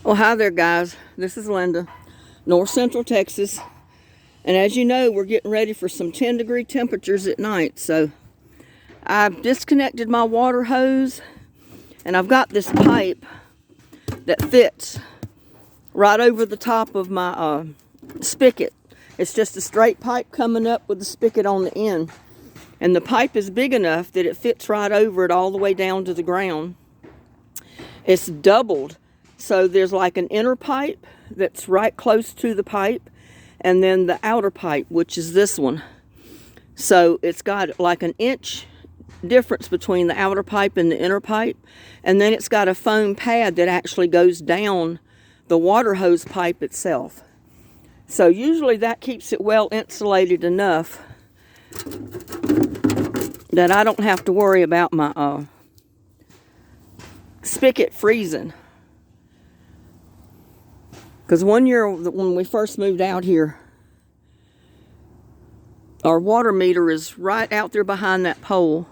Well, hi there, guys. This is Linda, North Central Texas. And as you know, we're getting ready for some 10-degree temperatures at night. So I've disconnected my water hose, and I've got this pipe that fits right over the top of my spigot. It's just a straight pipe coming up with the spigot on the end. And the pipe is big enough that it fits right over it all the way down to the ground. It's doubled. So there's like an inner pipe that's right close to the pipe, and then the outer pipe, which is this one. So it's got like an inch difference between the outer pipe and the inner pipe. And then it's got a foam pad that actually goes down the water hose pipe itself. So usually that keeps it well insulated enough that I don't have to worry about my spigot freezing. Because one year when we first moved out here, our water meter is right out there behind that pole.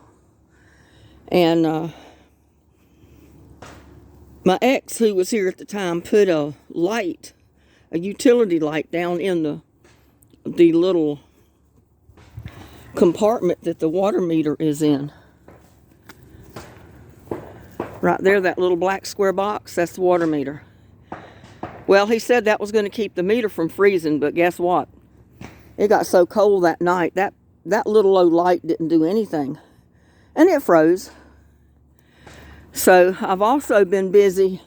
And my ex, who was here at the time, put a light, a utility light, down in the little compartment that the water meter is in. Right there, that little black square box, that's the water meter. Well, he said that was going to keep the meter from freezing, but guess what? It got so cold that night, that little old light didn't do anything. And it froze. So I've also been busy.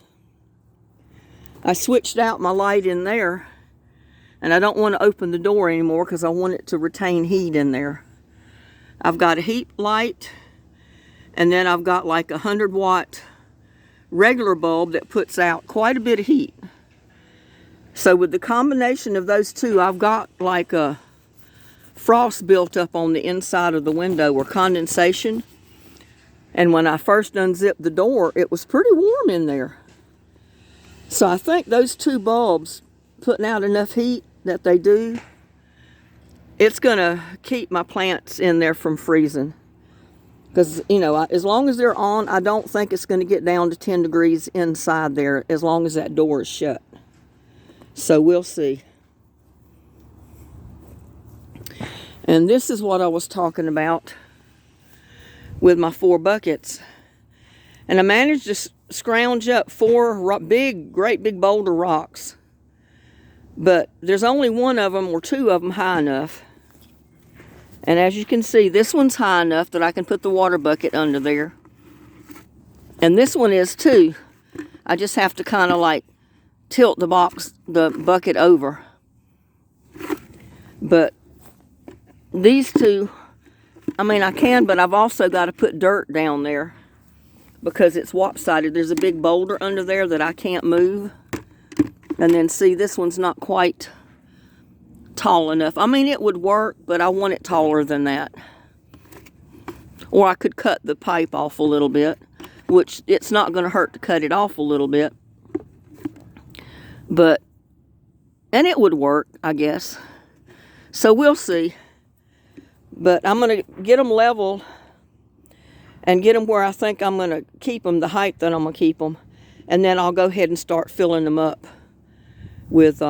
I switched out my light in there, and I don't want to open the door anymore because I want it to retain heat in there. I've got a heat light, and then I've got like a 100-watt regular bulb that puts out quite a bit of heat. So with the combination of those two, I've got like a frost built up on the inside of the window, or condensation. And when I first unzipped the door, it was pretty warm in there. So I think those two bulbs putting out enough heat that they do, it's going to keep my plants in there from freezing. Because, you know, as long as they're on, I don't think it's going to get down to 10 degrees inside there as long as that door is shut. So we'll see. And this is what I was talking about with my 4 buckets. And I managed to scrounge up 4 great big boulder rocks. But there's only one of them or 2 of them high enough. And as you can see, this one's high enough that I can put the water bucket under there. And this one is too. I just have to kind of like tilt the bucket over. But these two, I mean, I can, but I've also got to put dirt down there because it's lopsided. There's a big boulder under there that I can't move. And then see, this one's not quite tall enough. I mean, it would work, but I want it taller than that. Or I could cut the pipe off a little bit, which it's not going to hurt to cut it off a little bit. But, and it would work, I guess. So we'll see. But I'm going to get them level and get them where I think I'm going to keep them, the height that I'm going to keep them. And then I'll go ahead and start filling them up with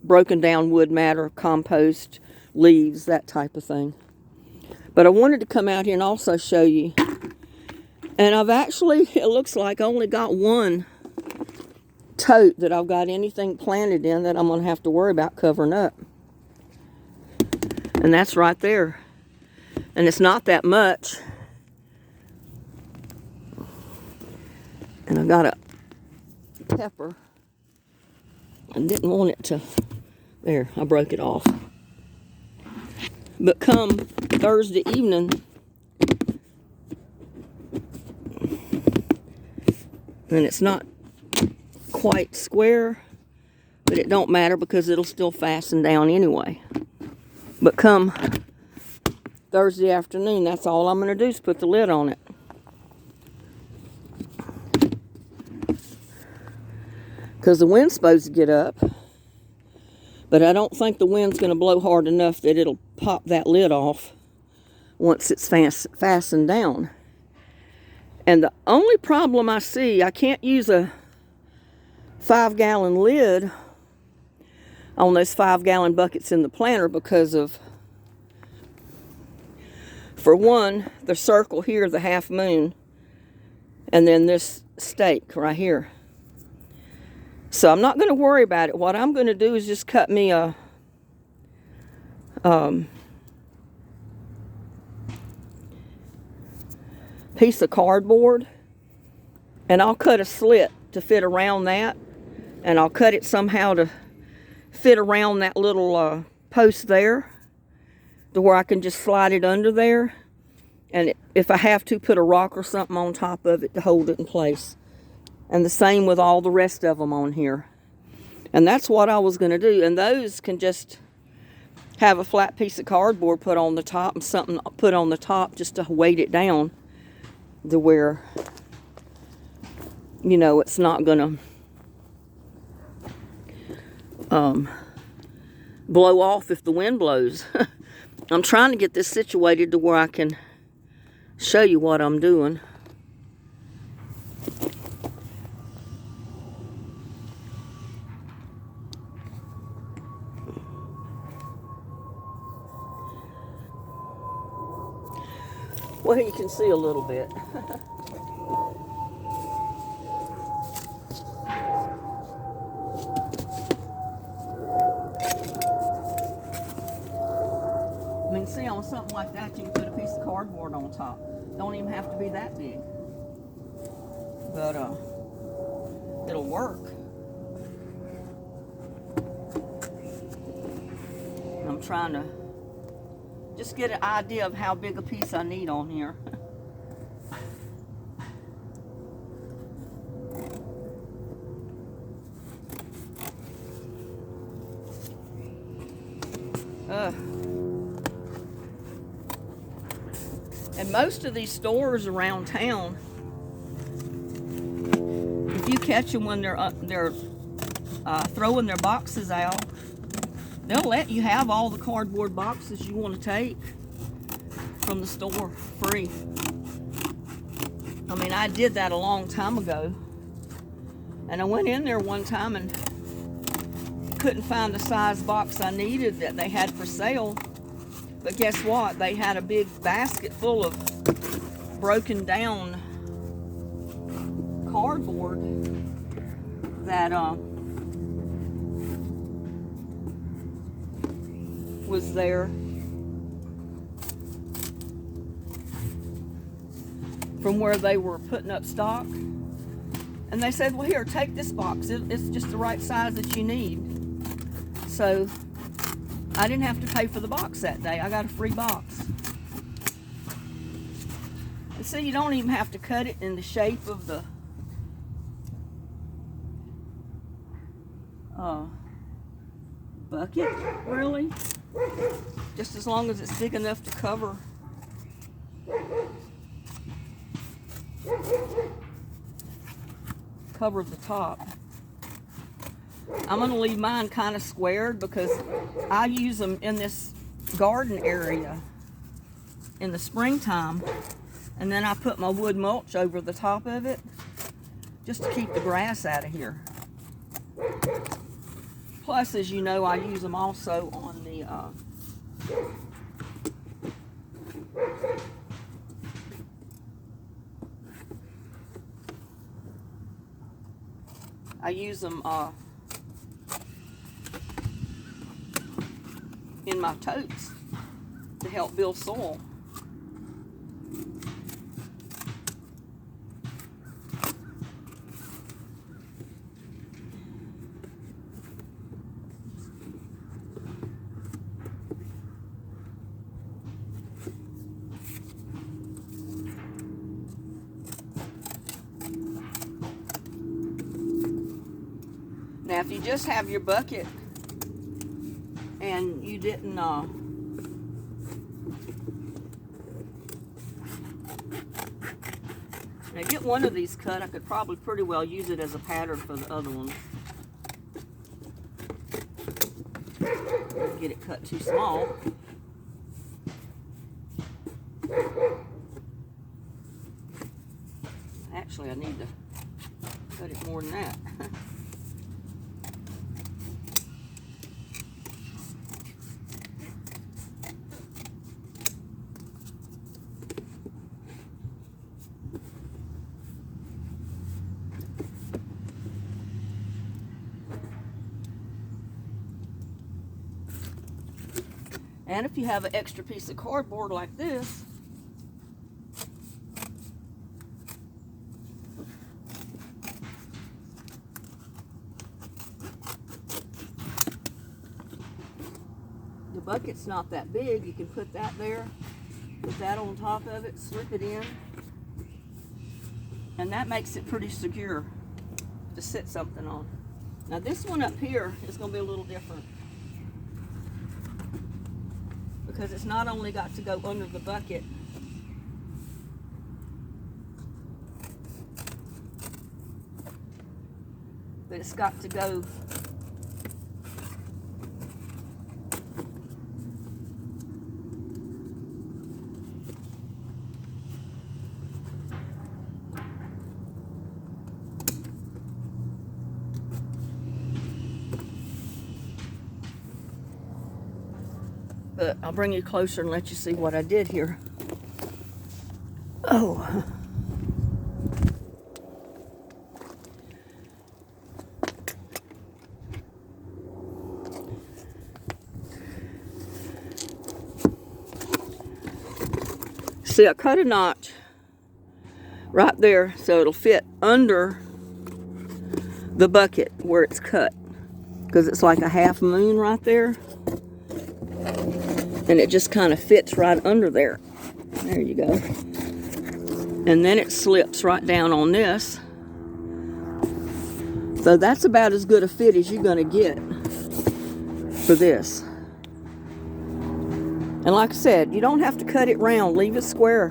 broken down wood matter, compost, leaves, that type of thing. But I wanted to come out here and also show you. And I've actually, it looks like, only got one tote that I've got anything planted in that I'm going to have to worry about covering up. And that's right there. And it's not that much. And I got a pepper. I didn't want it to, there, I broke it off. But come Thursday evening, and it's not quite square, but it don't matter because it'll still fasten down anyway. But come Thursday afternoon, that's all I'm going to do is put the lid on it. Because the wind's supposed to get up, but I don't think the wind's going to blow hard enough that it'll pop that lid off once it's fastened down. And the only problem I see, I can't use a 5-gallon lid on those 5-gallon buckets in the planter because of, for one, the circle here, the half moon, and then this stake right here. So I'm not going to worry about it. What I'm going to do is just cut me a piece of cardboard, and I'll cut a slit to fit around that, and I'll cut it somehow to fit around that little post there, to where I can just slide it under there, and if I have to, put a rock or something on top of it to hold it in place. And the same with all the rest of them on here. And that's what I was going to do. And those can just have a flat piece of cardboard put on the top and something put on the top just to weight it down to where, you know, it's not going to blow off if the wind blows. I'm trying to get this situated to where I can show you what I'm doing. Well, you can see a little bit. I mean, see, on something like that, you can put a piece of cardboard on top. Don't even have to be that big. But, it'll work. I'm trying to just get an idea of how big a piece I need on here. And most of these stores around town, if you catch them when they're throwing their boxes out, they'll let you have all the cardboard boxes you want to take from the store free. I mean, I did that a long time ago. And I went in there one time and couldn't find the size box I needed that they had for sale. But guess what? They had a big basket full of broken down cardboard that was there from where they were putting up stock. And they said, well, here, take this box. It's just the right size that you need. So I didn't have to pay for the box that day. I got a free box. And see, you don't even have to cut it in the shape of the bucket, really. Just as long as it's big enough to cover the top. I'm going to leave mine kind of squared because I use them in this garden area in the springtime, and then I put my wood mulch over the top of it just to keep the grass out of here. Plus, as you know, I use them also on the in my totes to help build soil. Now, if you just have your bucket and you didn't now get one of these cut, I could probably pretty well use it as a pattern for the other ones. Get it cut too small. Actually, I need to cut it more than that. And if you have an extra piece of cardboard like this, the bucket's not that big, you can put that there, put that on top of it, slip it in, and that makes it pretty secure to sit something on. Now this one up here is going to be a little different, because it's not only got to go under the bucket, but it's got to go but I'll bring you closer and let you see what I did here. Oh. See, I cut a notch right there so it'll fit under the bucket where it's cut, because it's like a half moon right there. And it just kind of fits right under there. There you go. And then it slips right down on this. So that's about as good a fit as you're going to get for this. And like I said, you don't have to cut it round. Leave it square.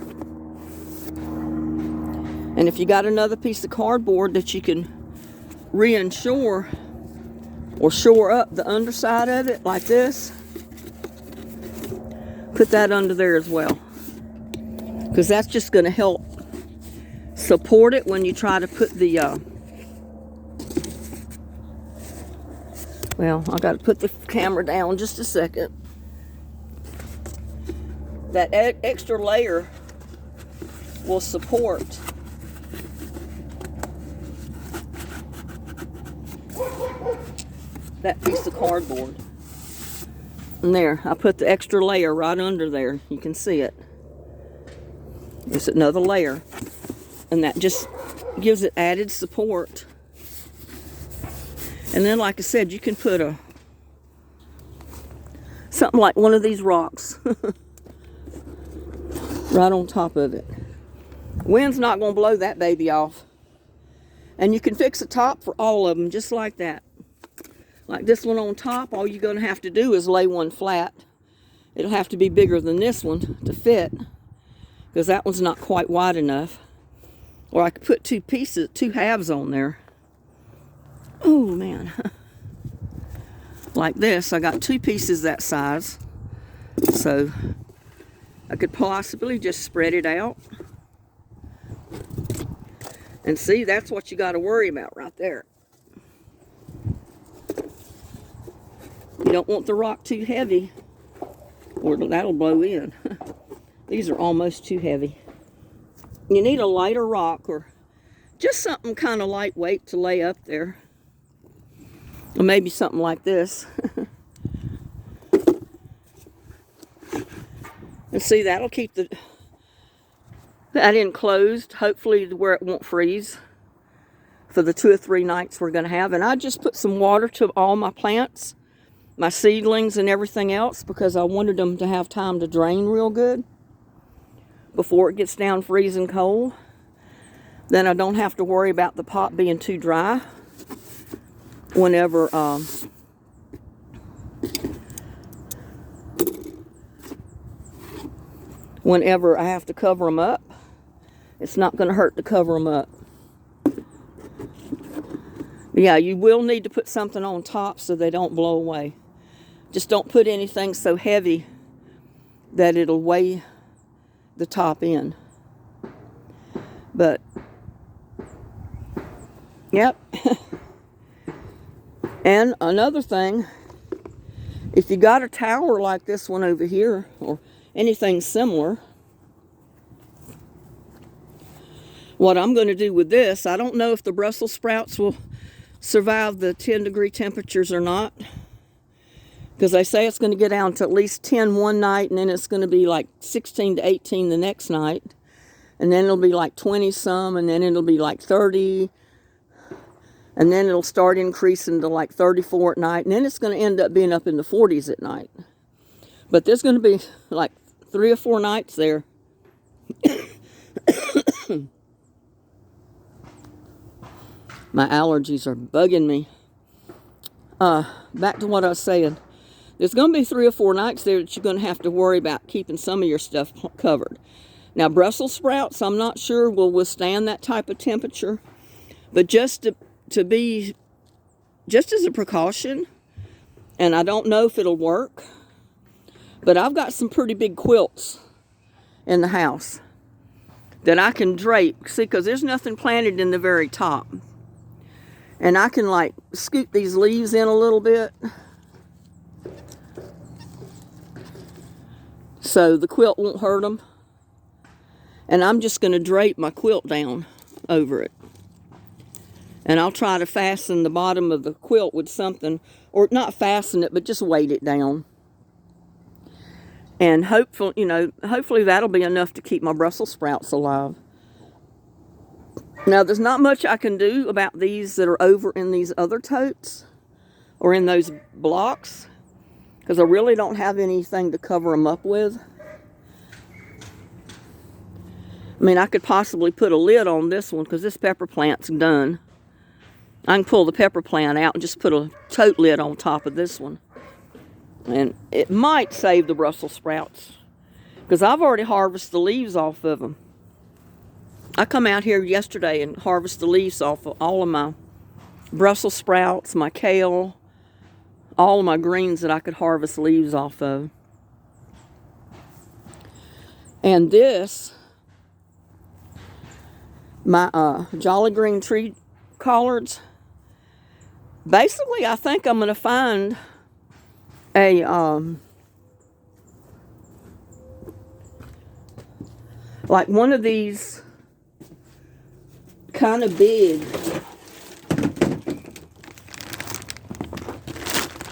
And if you got another piece of cardboard that you can reinsure or shore up the underside of it like this, put that under there as well, because that's just going to help support it when you try to put the well, I got to put the camera down just a second. That extra layer will support that piece of cardboard. And there, I put the extra layer right under there. You can see it. There's another layer. And that just gives it added support. And then, like I said, you can put something like one of these rocks right on top of it. Wind's not going to blow that baby off. And you can fix a top for all of them just like that. Like this one on top, all you're going to have to do is lay one flat. It'll have to be bigger than this one to fit, because that one's not quite wide enough. Or I could put two halves on there. Oh man. Like this, I got two pieces that size. So I could possibly just spread it out. And see, that's what you got to worry about right there. You don't want the rock too heavy, or that'll blow in. These are almost too heavy. You need a lighter rock, or just something kind of lightweight to lay up there. Or maybe something like this. And see, that'll keep that enclosed, hopefully to where it won't freeze for the 2 or 3 nights we're going to have. And I just put some water to all my plants, my seedlings and everything else, because I wanted them to have time to drain real good before it gets down freezing cold. Then I don't have to worry about the pot being too dry whenever whenever I have to cover them up. It's not going to hurt to cover them up. But yeah, you will need to put something on top so they don't blow away. Just don't put anything so heavy that it'll weigh the top in. But, yep. And another thing, if you got a tower like this one over here, or anything similar, what I'm going to do with this, I don't know if the Brussels sprouts will survive the 10-degree temperatures or not. Because they say it's going to get down to at least 10 one night, and then it's going to be like 16 to 18 the next night. And then it'll be like 20 some, and then it'll be like 30. And then it'll start increasing to like 34 at night. And then it's going to end up being up in the 40s at night. But there's going to be like 3 or 4 nights there. My allergies are bugging me. Back to what I was saying. There's going to be 3 or 4 nights there that you're going to have to worry about keeping some of your stuff covered. Now, Brussels sprouts, I'm not sure will withstand that type of temperature. But just to be, just as a precaution, and I don't know if it'll work, but I've got some pretty big quilts in the house that I can drape. See, because there's nothing planted in the very top. And I can like scoot these leaves in a little bit, so the quilt won't hurt them. And I'm just going to drape my quilt down over it. And I'll try to fasten the bottom of the quilt with something, or not fasten it, but just weight it down. And hopefully that'll be enough to keep my Brussels sprouts alive. Now, there's not much I can do about these that are over in these other totes or in those blocks, because I really don't have anything to cover them up with. I mean, I could possibly put a lid on this one because this pepper plant's done. I can pull the pepper plant out and just put a tote lid on top of this one. And it might save the Brussels sprouts, because I've already harvested the leaves off of them. I come out here yesterday and harvest the leaves off of all of my Brussels sprouts, my kale, all of my greens that I could harvest leaves off of. And this, my Jolly Green tree collards, basically I think I'm going to find a like one of these kind of big,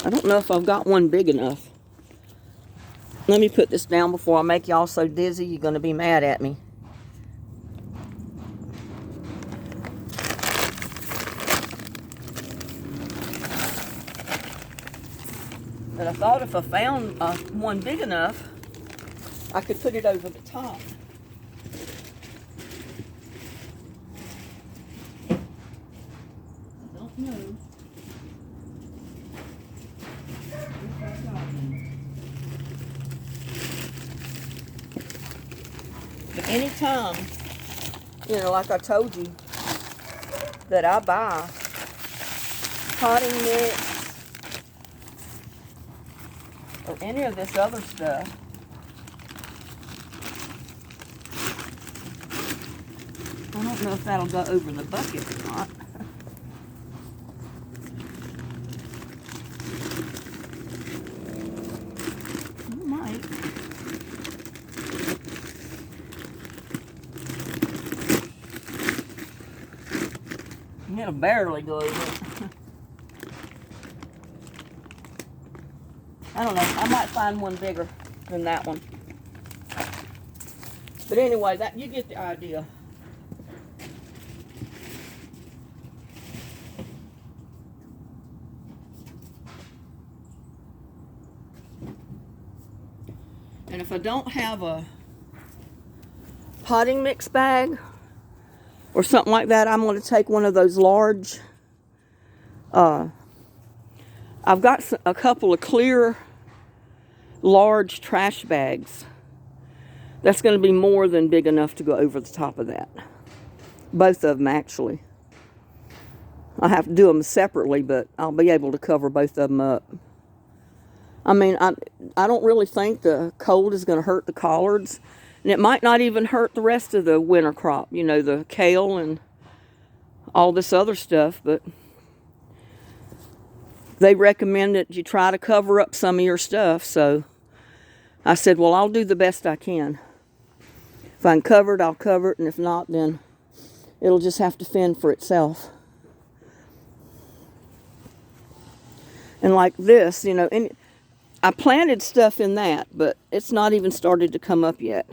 I don't know if I've got one big enough. Let me put this down before I make y'all so dizzy you're going to be mad at me. But I thought if I found one big enough, I could put it over the top. I don't know. But anytime, like I told you, that I buy potting mix or any of this other stuff, I don't know if that'll go over the bucket or not. It might. It'll barely go over. I don't know. I might find one bigger than that one. But anyway, you get the idea. And if I don't have a potting mix bag or something like that, I'm going to take one of those large, I've got a couple of clear, large trash bags. That's going to be more than big enough to go over the top of that. Both of them, actually. I have to do them separately, but I'll be able to cover both of them up. I mean, I don't really think the cold is going to hurt the collards. And it might not even hurt the rest of the winter crop. The kale and all this other stuff. But they recommend that you try to cover up some of your stuff. So I said, well, I'll do the best I can. If I can cover it, I'll cover it. And if not, then it'll just have to fend for itself. And like this, I planted stuff in that, but it's not even started to come up yet.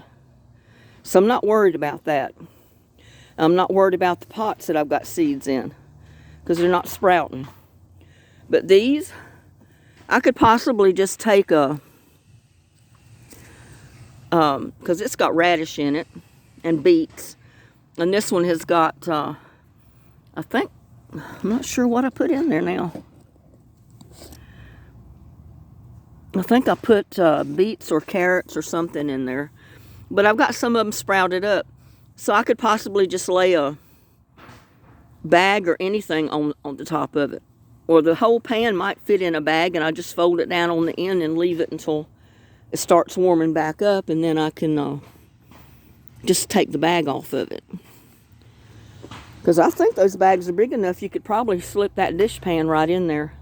So I'm not worried about that. I'm not worried about the pots that I've got seeds in, because they're not sprouting. But these, I could possibly just take a, because it's got radish in it and beets. And this one has got, I think, I'm not sure what I put in there now. I think I put beets or carrots or something in there. But I've got some of them sprouted up. So I could possibly just lay a bag or anything on the top of it. Or the whole pan might fit in a bag, and I just fold it down on the end and leave it until it starts warming back up, and then I can just take the bag off of it. Because I think those bags are big enough, you could probably slip that dish pan right in there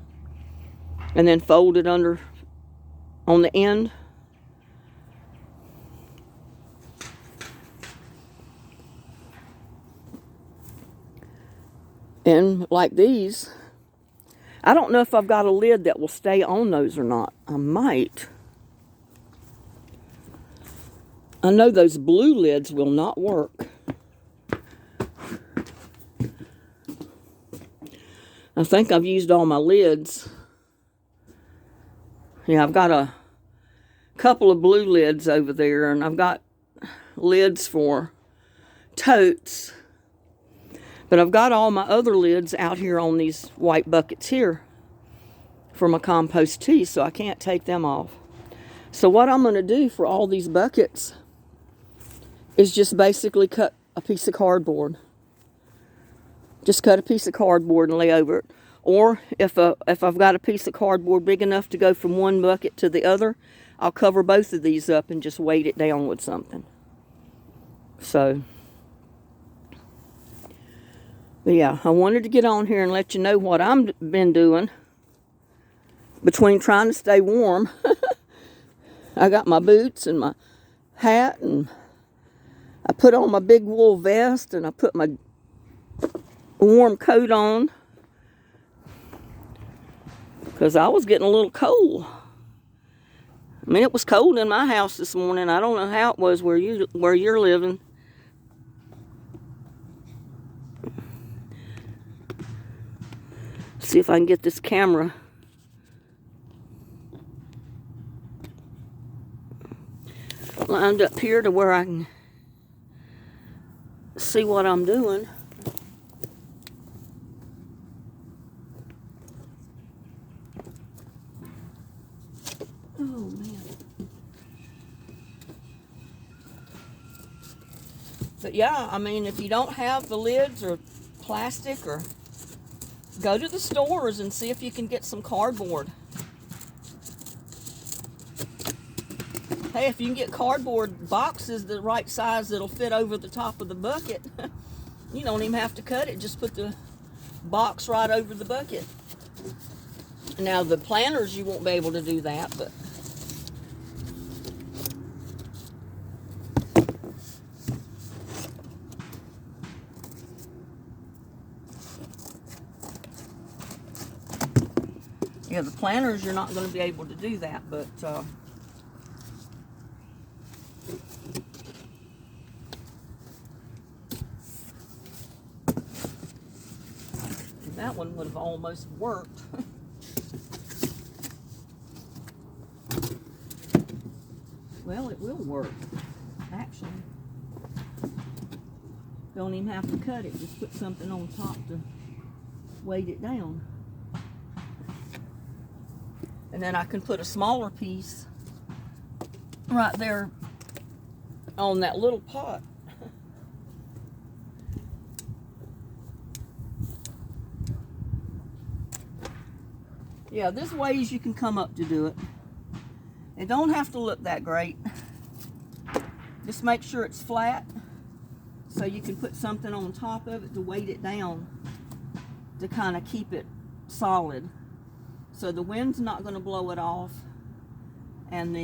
and then fold it under on the end. And like these, I don't know if I've got a lid that will stay on those or not. I might. I know those blue lids will not work. I think I've used all my lids. Yeah, I've got a couple of blue lids over there, and I've got lids for totes. But I've got all my other lids out here on these white buckets here for my compost tea, so I can't take them off. So what I'm going to do for all these buckets is just basically cut a piece of cardboard. Just cut a piece of cardboard and lay over it. Or if I've got a piece of cardboard big enough to go from one bucket to the other, I'll cover both of these up and just weight it down with something. So, but yeah, I wanted to get on here and let you know what I've been doing between trying to stay warm. I got my boots and my hat, and I put on my big wool vest, and I put my warm coat on because I was getting a little cold. I mean, it was cold in my house this morning. I don't know how it was where you're living. See if I can get this camera lined up here to where I can see what I'm doing. Oh, man. But yeah, I mean, if you don't have the lids or plastic, or go to the stores and see if you can get some cardboard. Hey, if you can get cardboard boxes the right size that'll fit over the top of the bucket, you don't even have to cut it. Just put the box right over the bucket. Now, the planters, you won't be able to do that, but yeah, the planters, you're not going to be able to do that, but that one would have almost worked. Well, it will work, actually. Don't even have to cut it. Just put something on top to weight it down. And then I can put a smaller piece right there on that little pot. Yeah, there's ways you can come up to do it. It don't have to look that great. Just make sure it's flat so you can put something on top of it to weight it down to kind of keep it solid. So the wind's not going to blow it off, and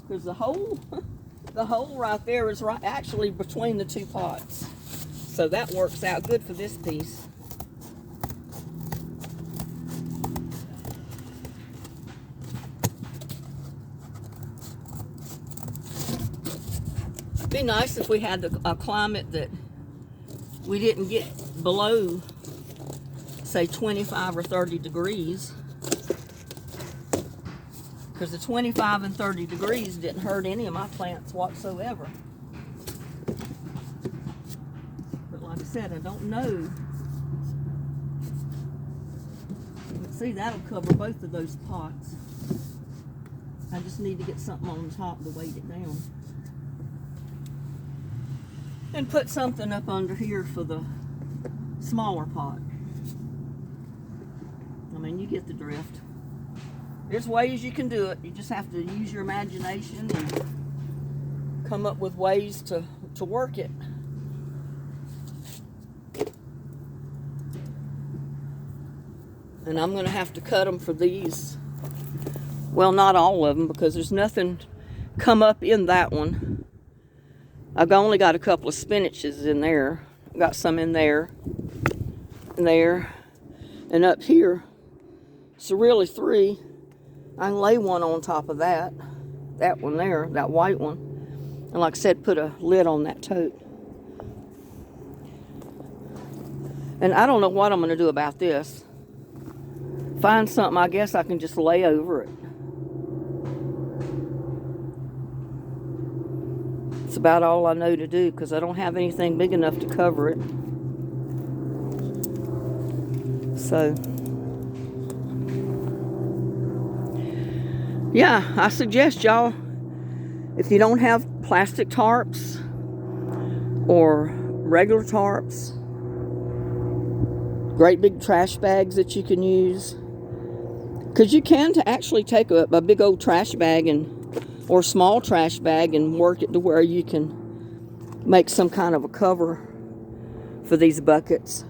because the hole right there is right actually between the two pots. So that works out good for this piece. be nice if we had a climate that we didn't get below, say, 25 or 30 degrees. Because the 25 and 30 degrees didn't hurt any of my plants whatsoever. But like I said, I don't know. But see, that'll cover both of those pots. I just need to get something on top to weight it down. And put something up under here for the smaller pot. I mean, you get the drift. There's ways you can do it. You just have to use your imagination and come up with ways to work it. And I'm going to have to cut them for these. Well, not all of them, because there's nothing come up in that one. I've only got a couple of spinaches in there. I've got some in there, and there, and up here. So really 3. I can lay one on top of that one there, that white one. And like I said, put a lid on that tote. And I don't know what I'm going to do about this. Find something, I guess I can just lay over it. It's about all I know to do, because I don't have anything big enough to cover it. So, yeah, I suggest y'all, if you don't have plastic tarps or regular tarps, great big trash bags that you can use, because you can actually take a big old trash bag or small trash bag and work it to where you can make some kind of a cover for these buckets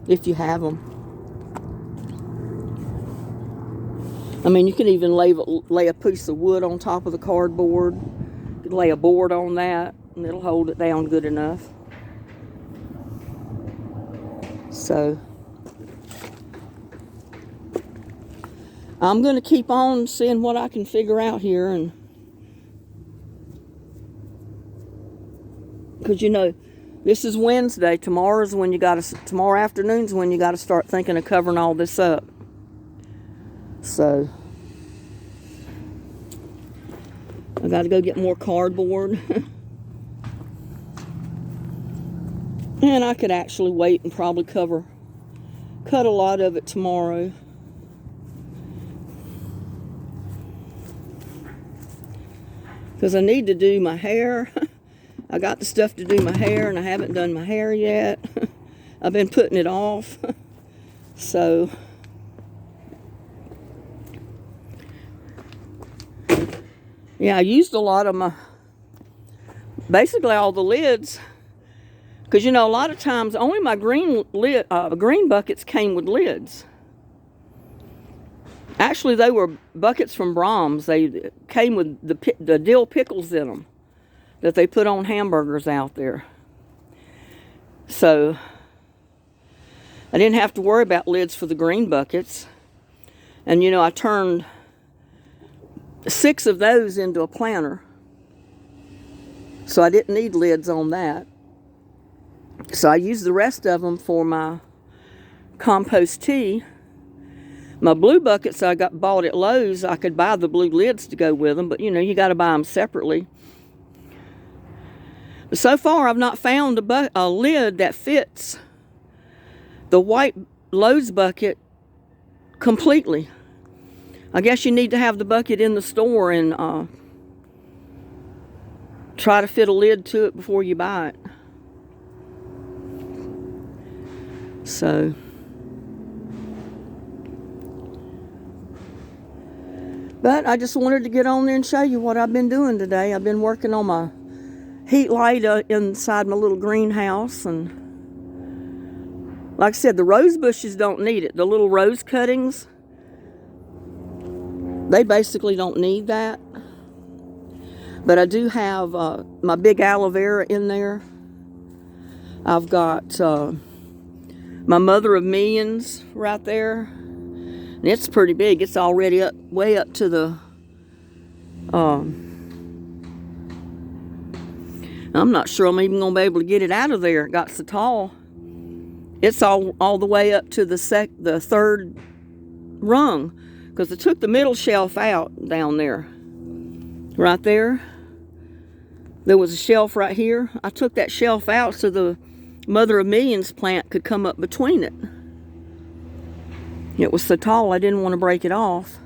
if you have them. I mean, you can even lay a piece of wood on top of the cardboard. You could lay a board on that and it'll hold it down good enough. So I'm going to keep on seeing what I can figure out here, and because you know, this is Wednesday. Tomorrow afternoon's when you got to start thinking of covering all this up. So I got to go get more cardboard. And I could actually wait and probably cut a lot of it tomorrow. Because I need to do my hair. I got the stuff to do my hair and I haven't done my hair yet. I've been putting it off. So yeah, I used a lot of basically all the lids. Because you know, a lot of times only my green buckets came with lids. Actually, they were buckets from Brahms. They came with the dill pickles in them that they put on hamburgers out there. So I didn't have to worry about lids for the green buckets. And you know, I turned 6 of those into a planter. So I didn't need lids on that. So I used the rest of them for my compost tea. My blue buckets I bought at Lowe's, I could buy the blue lids to go with them, but you know, you got to buy them separately. But so far, I've not found a lid that fits the white Lowe's bucket completely. I guess you need to have the bucket in the store and try to fit a lid to it before you buy it. So but I just wanted to get on there and show you what I've been doing today. I've been working on my heat light inside my little greenhouse, and like I said, the rose bushes don't need it. The little rose cuttings, they basically don't need that. But I do have my big aloe vera in there. I've got my mother of millions right there. And it's pretty big. It's already way up to the I'm not sure I'm even going to be able to get it out of there. It got so tall. It's all the way up to the third rung, because I took the middle shelf out down there. Right there. There was a shelf right here. I took that shelf out so the Mother of Millions plant could come up between it. It was so tall I didn't want to break it off.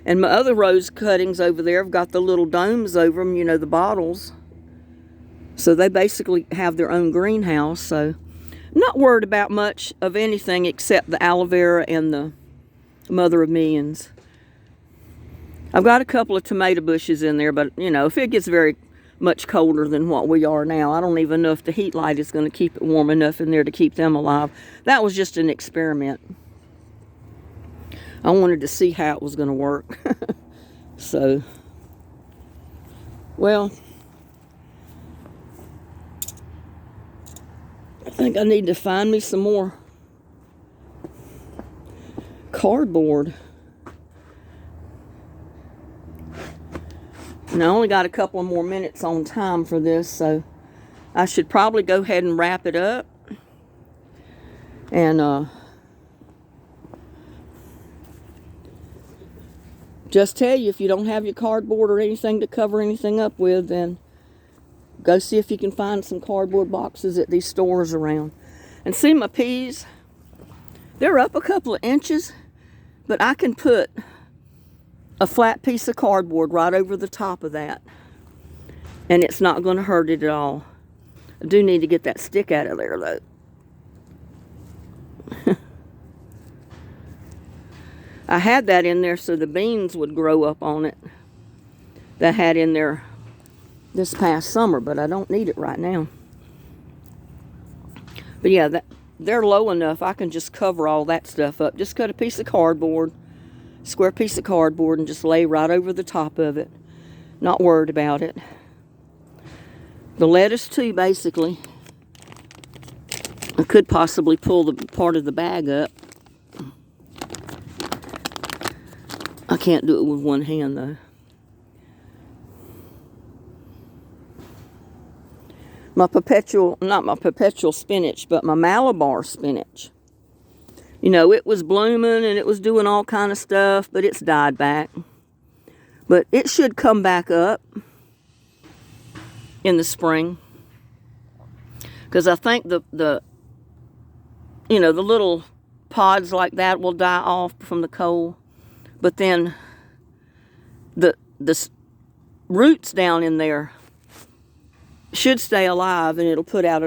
And my other rose cuttings over there have got the little domes over them, you know, the bottles. So they basically have their own greenhouse. So I'm not worried about much of anything except the aloe vera and the Mother of Millions. I've got a couple of tomato bushes in there, but, you know, if it gets very much colder than what we are now, I don't even know if the heat light is going to keep it warm enough in there to keep them alive. That was just an experiment. I wanted to see how it was going to work. So, well, I think I need to find me some more cardboard. And I only got a couple of more minutes on time for this, so I should probably go ahead and wrap it up. And just tell you, if you don't have your cardboard or anything to cover anything up with, then go see if you can find some cardboard boxes at these stores around. And see my peas? They're up a couple of inches, but I can put a flat piece of cardboard right over the top of that, and it's not going to hurt it at all. I do need to get that stick out of there, though. I had that in there so the beans would grow up on it. That I had in there this past summer, but I don't need it right now. But yeah, they're low enough I can just cover all that stuff up. Just cut a piece of cardboard, square piece of cardboard, and just lay right over the top of it. Not worried about it. The lettuce too, basically. I could possibly pull the part of the bag up. I can't do it with one hand, though. Not my perpetual spinach, but my Malabar spinach. You know, it was blooming and it was doing all kind of stuff, but it's died back. But it should come back up in the spring. Because I think the little pods like that will die off from the cold. But then the roots down in there should stay alive, and it'll put out a